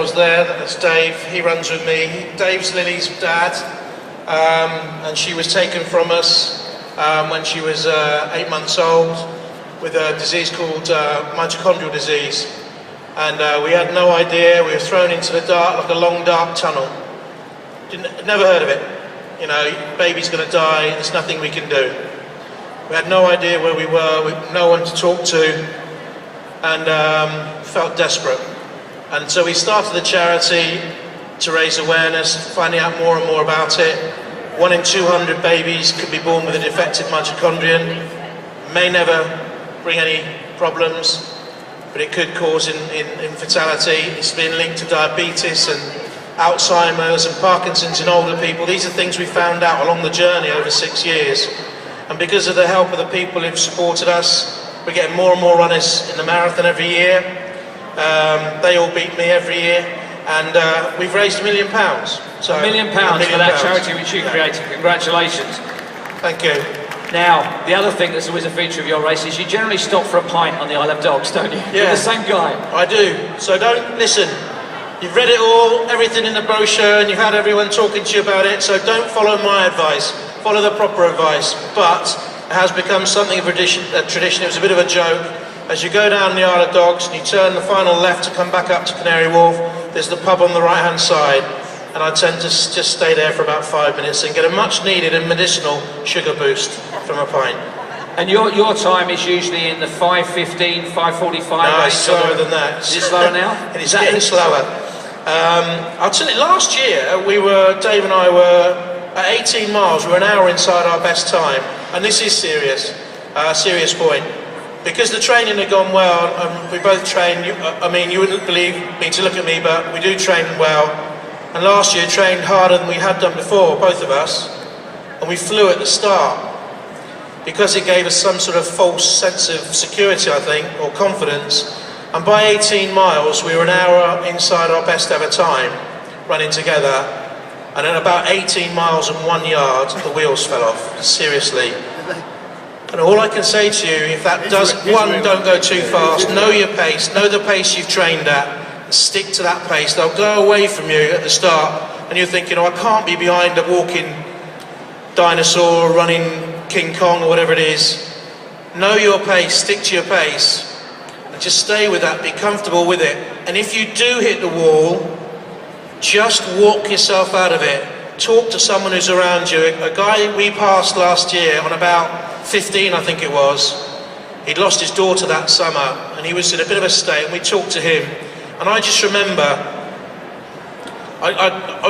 girls there. That's Dave. He runs with me. Dave's Lily's dad, and she was taken from us when she was 8 months old with a disease called mitochondrial disease. And we had no idea. We were thrown into the dark, like a long dark tunnel. Never heard of it. You know, baby's going to die, there's nothing we can do. We had no idea where we were, no one to talk to, and felt desperate. And so we started the charity to raise awareness, finding out more and more about it. 1 in 200 babies could be born with a defective mitochondrion. May never bring any problems, but it could cause infertility. It's been linked to diabetes and Alzheimer's and Parkinson's in older people. These are things we found out along the journey over 6 years. And because of the help of the people who've supported us, we're getting more and more runners in the marathon every year. They all beat me every year. And we've raised £1 million. So £1 million for that charity which you created. Congratulations. Thank you. Now, the other thing that's always a feature of your race is you generally stop for a pint on the Isle of Dogs, don't you? Yeah. With the same guy. I do. So don't listen. You've read it all, everything in the brochure, and you've had everyone talking to you about it, so don't follow my advice. Follow the proper advice. But it has become something of a tradition. It was a bit of a joke. As you go down the Isle of Dogs and you turn the final left to come back up to Canary Wharf, there's the pub on the right-hand side. And I tend to just stay there for about 5 minutes and get a much-needed and medicinal sugar boost from a pint. And your time is usually in the 5:15, 5:45 No, range. it's slower than that. Is it slower now? It is getting slower. I'll tell you, last year, Dave and I were at 18 miles, we were an hour inside our best time. And this is serious, serious point. Because the training had gone well, and we both trained, I mean, you wouldn't believe me to look at me, but we do train well. And last year trained harder than we had done before, both of us. And we flew at the start. Because it gave us some sort of false sense of security, I think, or confidence. And by 18 miles, we were an hour inside our best ever time, running together. And at about 18 miles and 1 yard, the wheels fell off, seriously. And all I can say to you, if that does, one, don't go too fast, know your pace, know the pace you've trained at, and stick to that pace. They'll go away from you at the start, and you're thinking, oh, I can't be behind a walking dinosaur, running King Kong, or whatever it is. Know your pace, stick to your pace. Just stay with that, be comfortable with it. And if you do hit the wall, just walk yourself out of it. Talk to someone who's around you. A guy we passed last year on about 15, I think it was. He'd lost his daughter that summer and he was in a bit of a state, and we talked to him. And I just remember, I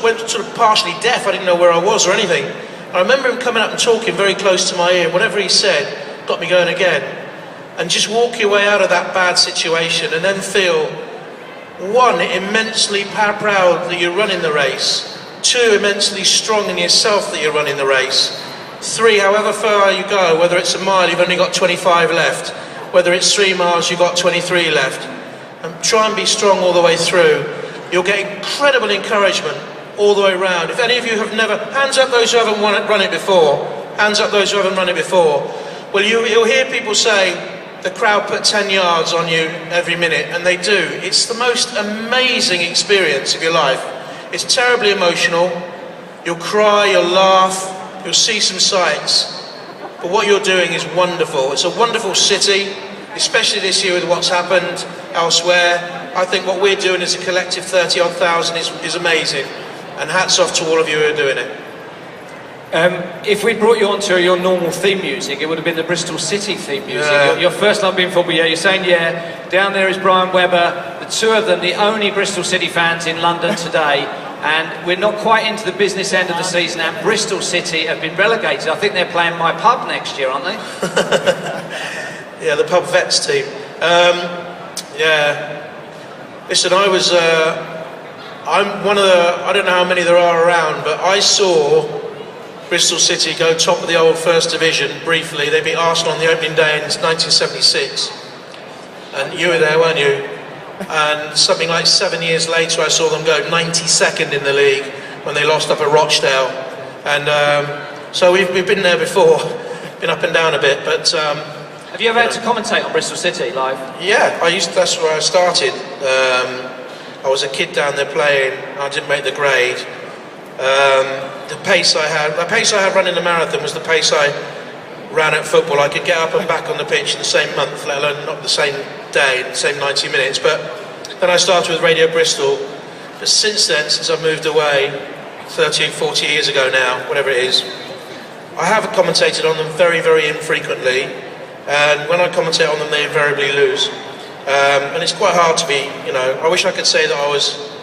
went sort of partially deaf, I didn't know where I was or anything. I remember him coming up and talking very close to my ear. Whatever he said got me going again. And just walk your way out of that bad situation and then feel, 1, immensely proud that you're running the race. 2, immensely strong in yourself that you're running the race. 3, however far you go, whether it's a mile, you've only got 25 left. Whether it's 3 miles, you've got 23 left. And try and be strong all the way through. You'll get incredible encouragement all the way around. If any of you have never, hands up those who haven't run it before. Hands up those who haven't run it before. Well, you'll hear people say, the crowd put 10 yards on you every minute, and they do. It's the most amazing experience of your life. It's terribly emotional. You'll cry, you'll laugh, you'll see some sights. But what you're doing is wonderful. It's a wonderful city, especially this year with what's happened elsewhere. I think what we're doing as a collective 30-odd thousand is amazing. And hats off to all of you who are doing it. If we brought you onto your normal theme music, it would have been the Bristol City theme music. Yeah. Your first love being football, yeah, you're saying, yeah. Down there is Brian Webber, the two of them, the only Bristol City fans in London today. And we're not quite into the business end of the season, and Bristol City have been relegated. I think they're playing my pub next year, aren't they? Yeah, the pub vets team. Yeah. Listen, I'm one of the, I don't know how many there are around, but I saw Bristol City go top of the old First Division briefly. They beat Arsenal on the opening day in 1976. And you were there, weren't you? And something like 7 years later, I saw them go 92nd in the league when they lost up at Rochdale. And so we've been there before, been up and down a bit. But have you ever had to commentate on Bristol City live? Yeah, that's where I started. I was a kid down there playing. I didn't make the grade. The pace I had running the marathon was the pace I ran at football. I could get up and back on the pitch in the same month, let alone not the same day, the same 90 minutes. But then I started with Radio Bristol. But since then, since I've moved away, 30, 40 years ago now, whatever it is, I have commentated on them very, very infrequently. And when I commentate on them, they invariably lose. And it's quite hard to be, I wish I could say that I was